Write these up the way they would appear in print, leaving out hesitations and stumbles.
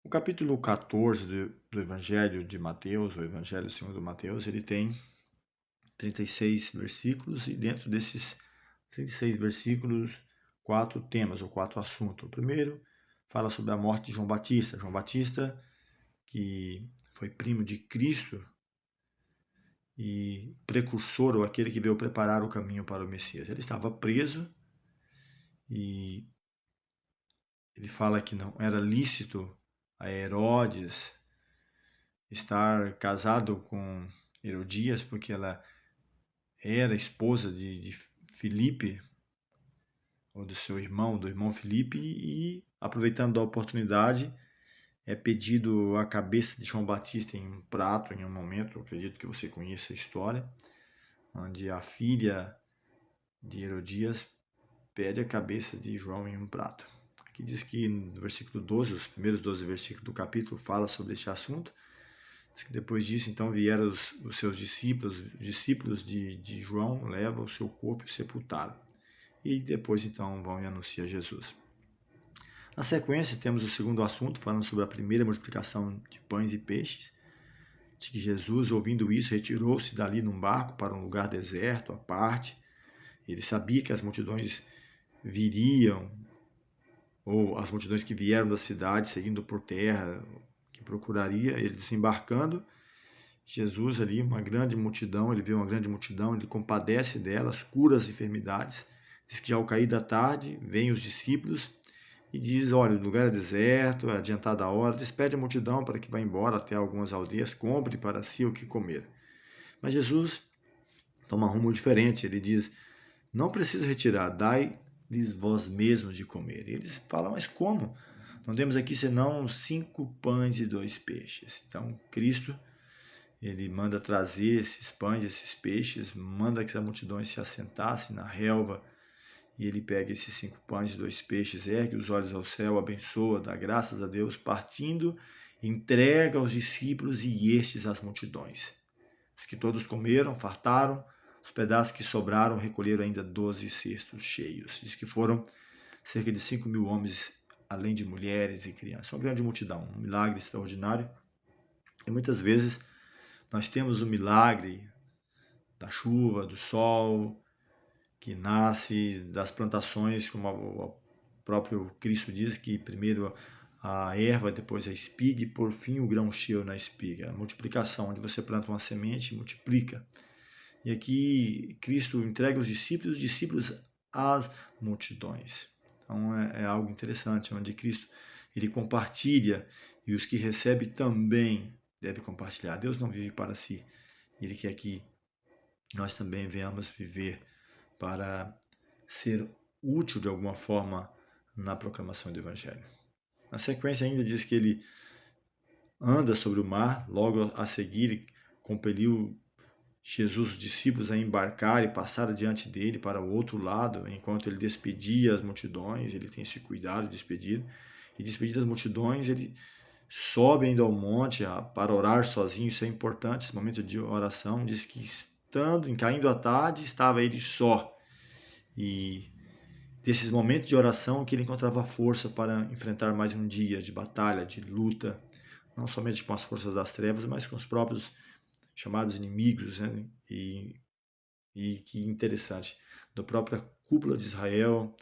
O capítulo 14 do Evangelho de Mateus, o Evangelho segundo Mateus, ele tem 36 versículos e dentro desses 36 versículos, 4 temas ou 4 assuntos. O primeiro fala sobre a morte de João Batista. João Batista, que foi primo de Cristo e precursor ou aquele que veio preparar o caminho para o Messias. Ele estava preso e ele fala que não era lícito a Herodes estar casado com Herodias, porque ela era esposa de Filipe, ou do irmão Filipe, e aproveitando a oportunidade, é pedido a cabeça de João Batista em um prato, em um momento, eu acredito que você conheça a história, onde a filha de Herodias pede a cabeça de João em um prato. Aqui diz que no versículo 12, os primeiros 12 versículos do capítulo, fala sobre este assunto. Diz que depois disso, então, vieram os seus discípulos, os discípulos de João, levam o seu corpo e sepultaram. E depois, então, vão e anunciam Jesus. Na sequência, temos o segundo assunto, falando sobre a primeira multiplicação de pães e peixes, de que Jesus, ouvindo isso, retirou-se dali num barco para um lugar deserto, à parte. Ele sabia que as multidões viriam, ou as multidões que vieram da cidade, seguindo por terra, que procuraria, ele desembarcando. Jesus ali, uma grande multidão, ele vê uma grande multidão, ele compadece delas, cura as enfermidades. Diz que ao cair da tarde, vêm os discípulos e diz, olha, o lugar é deserto, é adiantada a hora, despede a multidão para que vá embora até algumas aldeias, compre para si o que comer. Mas Jesus toma um rumo diferente, ele diz, não precisa retirar, dai-lhes vós mesmos de comer. E eles falam, mas como? Não temos aqui senão 5 pães e 2 peixes. Então, Cristo, ele manda trazer esses pães, esses peixes, manda que as multidões se assentassem na relva, e ele pega esses 5 pães e 2 peixes, ergue os olhos ao céu, abençoa, dá graças a Deus, partindo, entrega aos discípulos e estes às multidões. Diz que todos comeram, fartaram, os pedaços que sobraram recolheram ainda 12 cestos cheios. Diz que foram cerca de 5.000 homens, além de mulheres e crianças. Uma grande multidão, um milagre extraordinário. E muitas vezes nós temos o milagre da chuva, do sol, que nasce das plantações, como o próprio Cristo diz, que primeiro a erva, depois a espiga e por fim o grão cheio na espiga. A multiplicação, onde você planta uma semente e multiplica. E aqui Cristo entrega os discípulos às multidões. Então é algo interessante, onde Cristo ele compartilha e os que recebem também devem compartilhar. Deus não vive para si, ele quer que nós também venhamos viver para ser útil de alguma forma na proclamação do Evangelho. Na sequência ainda diz que ele anda sobre o mar, logo a seguir compeliu Jesus os discípulos a embarcar e passar adiante dele para o outro lado, enquanto ele despedia as multidões, ele tem esse cuidado de despedir, e despedir as multidões, ele sobe ainda ao monte para orar sozinho, isso é importante, esse momento de oração, diz que caindo a tarde, estava ele só, e desses momentos de oração que ele encontrava força para enfrentar mais um dia de batalha, de luta, não somente com as forças das trevas, mas com os próprios chamados inimigos, né? E que interessante, da própria cúpula de Israel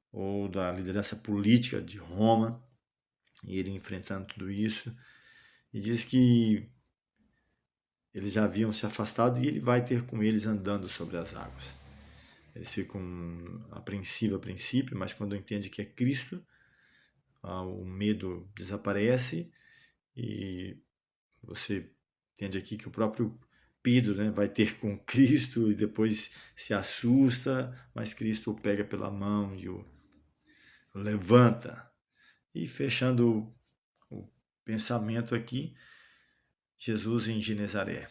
ou da liderança política de Roma, e ele enfrentando tudo isso, e diz que eles já haviam se afastado e ele vai ter com eles andando sobre as águas. Eles ficam apreensivos a princípio, mas quando entende que é Cristo, o medo desaparece e você entende aqui que o próprio Pedro, né, vai ter com Cristo e depois se assusta, mas Cristo o pega pela mão e o levanta. E fechando o pensamento aqui, Jesus em Genezaré.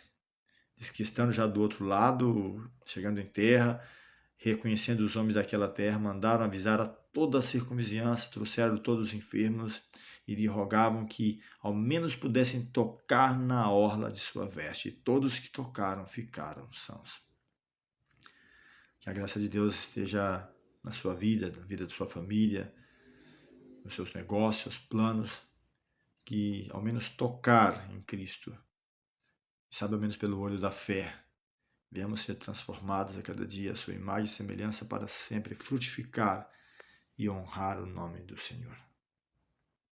Diz que estando já do outro lado, chegando em terra, reconhecendo os homens daquela terra, mandaram avisar a toda a circunvizinhança, trouxeram todos os enfermos e lhe rogavam que ao menos pudessem tocar na orla de sua veste. E todos que tocaram ficaram sãos. Que a graça de Deus esteja na sua vida, na vida de sua família, nos seus negócios, planos. que ao menos tocar em Cristo, sabe, ao menos pelo olho da fé, venhamos ser transformados a cada dia à sua imagem e semelhança para sempre frutificar e honrar o nome do Senhor.